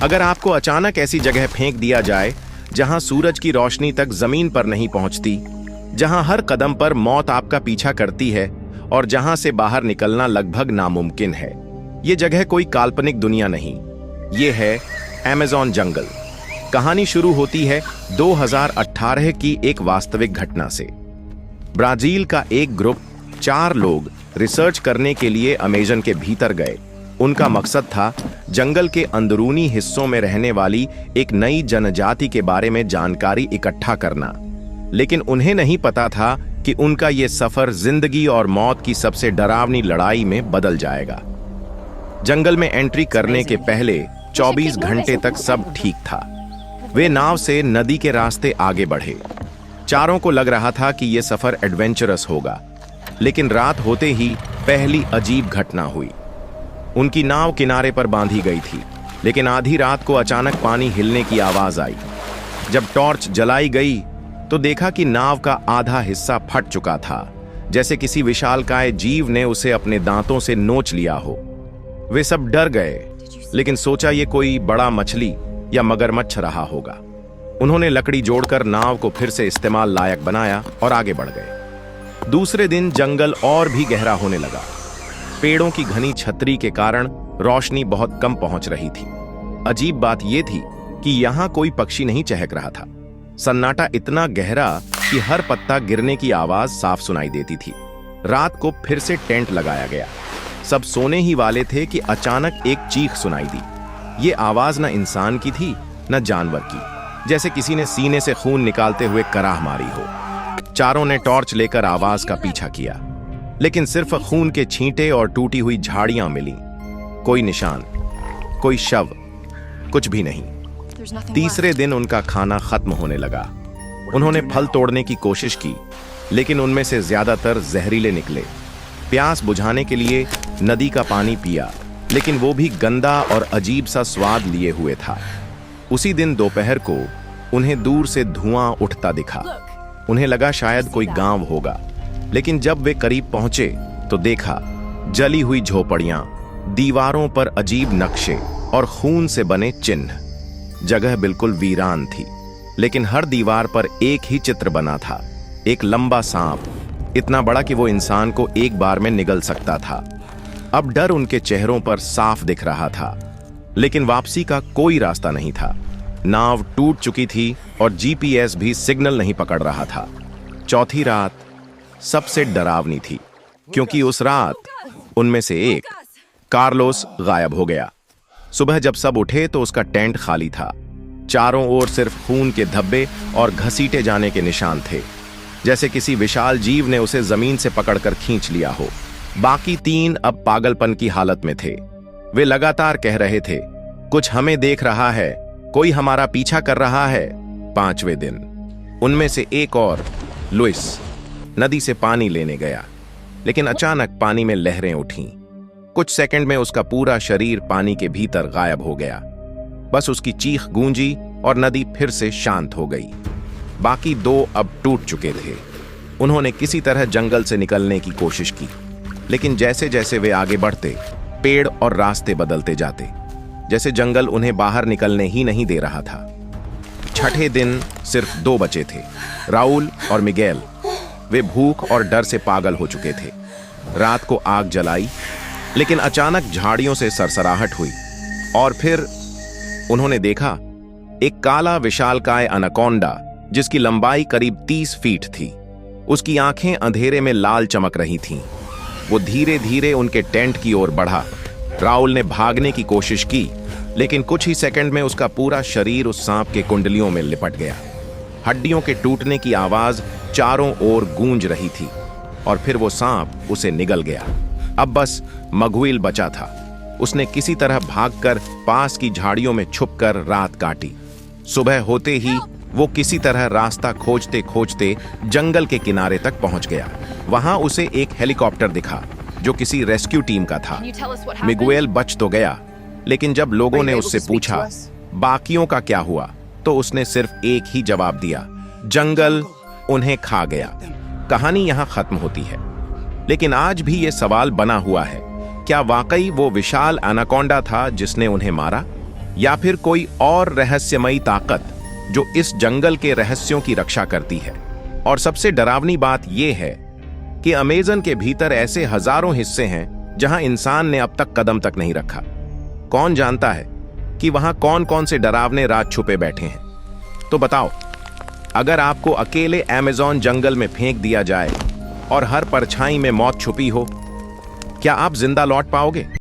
अगर आपको अचानक ऐसी जगह फेंक दिया जाए जहां सूरज की रोशनी तक जमीन पर नहीं पहुंचती, जहां हर कदम पर मौत आपका पीछा करती है और जहां से बाहर निकलना लगभग नामुमकिन है, ये जगह कोई काल्पनिक दुनिया नहीं, ये है अमेज़न जंगल। कहानी शुरू होती है 2018 की एक वास्तविक घटना से। ब्राजील का एक ग्रुप 4 लोग रिसर्च करने के लिए अमेज़न के भीतर गए। उनका मकसद था जंगल के अंदरूनी हिस्सों में रहने वाली एक नई जनजाति के बारे में जानकारी इकट्ठा करना, लेकिन उन्हें नहीं पता था कि उनका ये सफर जिंदगी और मौत की सबसे डरावनी लड़ाई में बदल जाएगा। जंगल में एंट्री करने के पहले 24 घंटे तक सब ठीक था। वे नाव से नदी के रास्ते आगे बढ़े। चारों को लग रहा था कि यह सफर एडवेंचरस होगा, लेकिन रात होते ही पहली अजीब घटना हुई। उनकी नाव किनारे पर बांधी गई थी, लेकिन आधी रात को अचानक पानी हिलने की आवाज आई। जब टॉर्च जलाई गई तो देखा कि नाव का आधा हिस्सा फट चुका था, जैसे किसी विशालकाय जीव ने उसे अपने दांतों से नोच लिया हो। वे सब डर गए, लेकिन सोचा ये कोई बड़ा मछली या मगरमच्छ रहा होगा। उन्होंने लकड़ी जोड़कर नाव को फिर से इस्तेमाल लायक बनाया और आगे बढ़ गए। दूसरे दिन जंगल और भी गहरा होने लगा। पेड़ों की घनी छतरी के कारण रोशनी बहुत कम पहुंच रही थी। अजीब बात यह थी कि यहां कोई पक्षी नहीं चहक रहा था। सन्नाटा इतना गहरा कि हर पत्ता गिरने की आवाज साफ सुनाई देती थी। रात को फिर से टेंट लगाया गया। सब सोने ही वाले थे कि अचानक एक चीख सुनाई दी। ये आवाज न इंसान की थी न जानवर की, जैसे किसी ने सीने से खून निकालते हुए कराह मारी हो। चारों ने टॉर्च लेकर आवाज का पीछा किया, लेकिन सिर्फ खून के छींटे और टूटी हुई झाड़ियां मिली। कोई निशान, कोई शव, कुछ भी नहीं। तीसरे दिन उनका खाना खत्म होने लगा। उन्होंने फल तोड़ने की कोशिश की, लेकिन उनमें से ज्यादातर जहरीले निकले। प्यास बुझाने के लिए नदी का पानी पिया, लेकिन वो भी गंदा और अजीब सा स्वाद लिए हुए था। उसी दिन दोपहर को उन्हें दूर से धुआं उठता दिखा। उन्हें लगा शायद कोई गांव होगा, लेकिन जब वे करीब पहुंचे तो देखा जली हुई झोपड़ियां, दीवारों पर अजीब नक्शे और खून से बने चिन्ह। जगह बिल्कुल वीरान थी, लेकिन हर दीवार पर एक ही चित्र बना था, एक लंबा सांप, इतना बड़ा कि वो इंसान को एक बार में निगल सकता था। अब डर उनके चेहरों पर साफ दिख रहा था, लेकिन वापसी का कोई रास्ता नहीं था। नाव टूट चुकी थी और जीपीएस भी सिग्नल नहीं पकड़ रहा था। चौथी रात सबसे डरावनी थी, क्योंकि उस रात उनमें से एक, कार्लोस, गायब हो गया। सुबह जब सब उठे तो उसका टेंट खाली था। चारों ओर सिर्फ खून के धब्बे और घसीटे जाने के निशान थे, जैसे किसी विशाल जीव ने उसे जमीन से पकड़कर खींच लिया हो। बाकी 3 अब पागलपन की हालत में थे। वे लगातार कह रहे थे, कुछ हमें देख रहा है, कोई हमारा पीछा कर रहा है। 5वें दिन उनमें से एक और, लुइस, नदी से पानी लेने गया, लेकिन अचानक पानी में लहरें उठीं। कुछ सेकंड में उसका पूरा शरीर पानी के भीतर गायब हो गया। बस उसकी चीख गूंजी और नदी फिर से शांत हो गई। बाकी 2 अब टूट चुके थे। उन्होंने किसी तरह जंगल से निकलने की कोशिश की, लेकिन जैसे जैसे वे आगे बढ़ते, पेड़ और रास्ते बदलते जाते, जैसे जंगल उन्हें बाहर निकलने ही नहीं दे रहा था। छठे दिन सिर्फ 2 बचे थे, राउल और मिगेल। वे भूख और डर से पागल हो चुके थे। रात को आग जलाई, लेकिन अचानक झाड़ियों से सरसराहट हुई और फिर उन्होंने देखा एक काला विशालकाय अनाकोंडा, जिसकी लंबाई करीब 30 फीट थी। उसकी आंखें अंधेरे में लाल चमक रही थीं। वो धीरे धीरे उनके टेंट की ओर बढ़ा। राउल ने भागने की कोशिश की, लेकिन कुछ ही सेकंड में उसका पूरा शरीर उस सांप के कुंडलियों में लिपट गया। हड्डियों के टूटने की आवाज चारों ओर गूंज रही थी और फिर वो सांप उसे निगल गया। अब बस मगुइल बचा था। उसने किसी तरह भागकर पास की झाड़ियों में छुपकर रात काटी। सुबह होते ही वो किसी तरह रास्ता खोजते खोजते जंगल के किनारे तक पहुंच गया। वहां उसे एक हेलीकॉप्टर दिखा जो किसी रेस्क्यू टीम का था। मिगुएल बच तो गया, लेकिन जब लोगों ने उससे पूछा बाकियों का क्या हुआ, तो उसने सिर्फ एक ही जवाब दिया, जंगल उन्हें खा गया। कहानी यहां खत्म होती है, लेकिन आज भी ये सवाल बना हुआ है, क्या वाकई वो विशाल एनाकोंडा था जिसने उन्हें मारा? या फिर कोई और रहस्यमयी ताकत जो इस जंगल के रहस्यों की रक्षा करती है। और सबसे डरावनी बात यह है कि अमेज़न के भीतर ऐसे हजारों हिस्से हैं जहां इंसान ने अब तक कदम तक नहीं रखा। कौन जानता है कि वहां कौन कौन से डरावने राज छुपे बैठे हैं। तो बताओ, अगर आपको अकेले अमेज़न जंगल में फेंक दिया जाए और हर परछाई में मौत छुपी हो, क्या आप जिंदा लौट पाओगे?